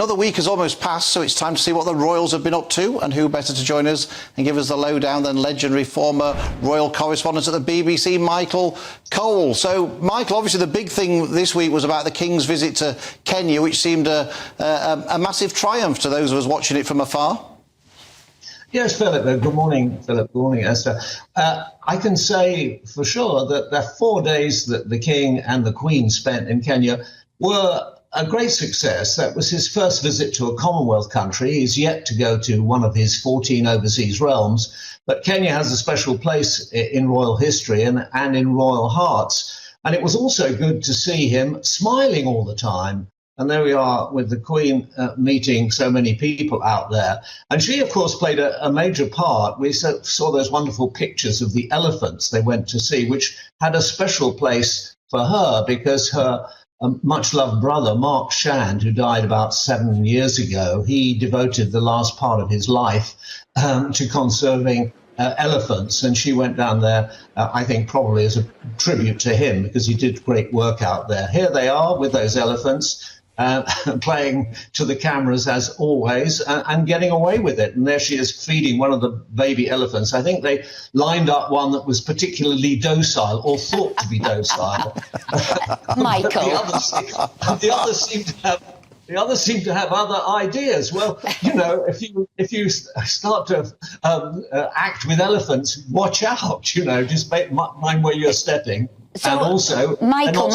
another week has almost passed, so it's time to see what the royals have been up to, and who better to join us and give us the lowdown than legendary former royal correspondent at the BBC, Michael Cole. So, Michael, obviously the big thing this week was about the King's visit to Kenya, which seemed a massive triumph to those of us watching it from afar. Yes, Philip. Good morning, Philip. Good morning, Esther. I can say for sure that the 4 days that the King and the Queen spent in Kenya were a great success. That was his first visit to a Commonwealth country. He's yet to go to one of his 14 overseas realms, but Kenya has a special place in royal history and in royal hearts. And it was also good to see him smiling all the time. And there we are with the Queen meeting so many people out there. And she, of course, played a major part. We saw those wonderful pictures of the elephants they went to see, which had a special place for her because her much-loved brother, Mark Shand, who died about 7 years ago, he devoted the last part of his life to conserving elephants, and she went down there, I think probably as a tribute to him, because he did great work out there. Here they are with those elephants, playing to the cameras as always, and getting away with it. And there she is feeding one of the baby elephants. I think they lined up one that was particularly docile, or thought to be docile. Michael. The others seem to have other ideas. Well, you know, if you start to act with elephants, watch out. You know, just mind where you're stepping, so, and also Michael,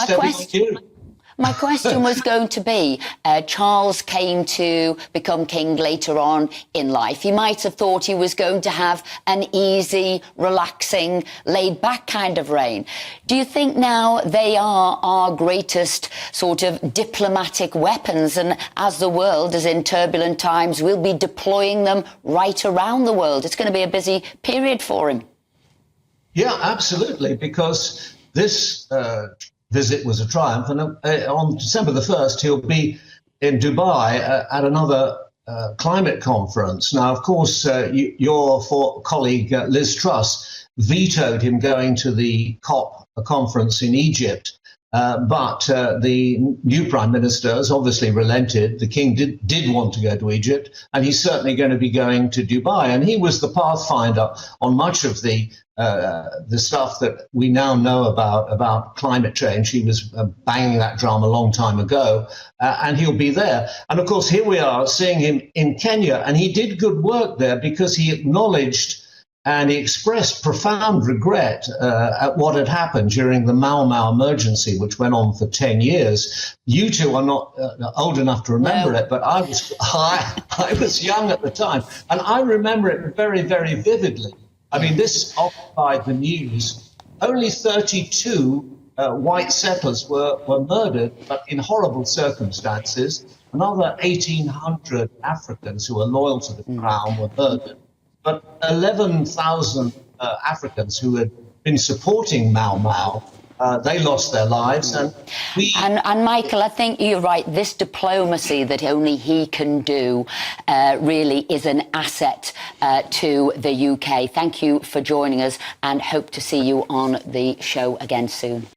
my question was going to be, Charles came to become king later on in life. He might have thought he was going to have an easy, relaxing, laid-back kind of reign. Do you think now they are our greatest sort of diplomatic weapons, and as the world is in turbulent times, we'll be deploying them right around the world? It's going to be a busy period for him. Yeah, absolutely, because this visit was a triumph, and on December the 1st he'll be in Dubai at another climate conference. Now, of course, your colleague Liz Truss vetoed him going to the COP conference in Egypt, but the new Prime Minister has obviously relented. The King did want to go to Egypt, and he's certainly going to be going to Dubai, and he was the pathfinder on much of the stuff that we now know about climate change. He was banging that drum a long time ago, and he'll be there. And of course, here we are seeing him in Kenya, and he did good work there because he acknowledged and he expressed profound regret at what had happened during the Mau Mau emergency, which went on for 10 years. You two are not old enough to remember it, but I was young at the time, and I remember it very, very vividly. I mean, this occupied the news. Only 32 white settlers were murdered, but in horrible circumstances. Another 1,800 Africans who were loyal to the crown were murdered. But 11,000 Africans who had been supporting Mau Mau, they lost their lives. And Michael, I think you're right. This diplomacy that only he can do really is an asset to the UK. Thank you for joining us, and hope to see you on the show again soon.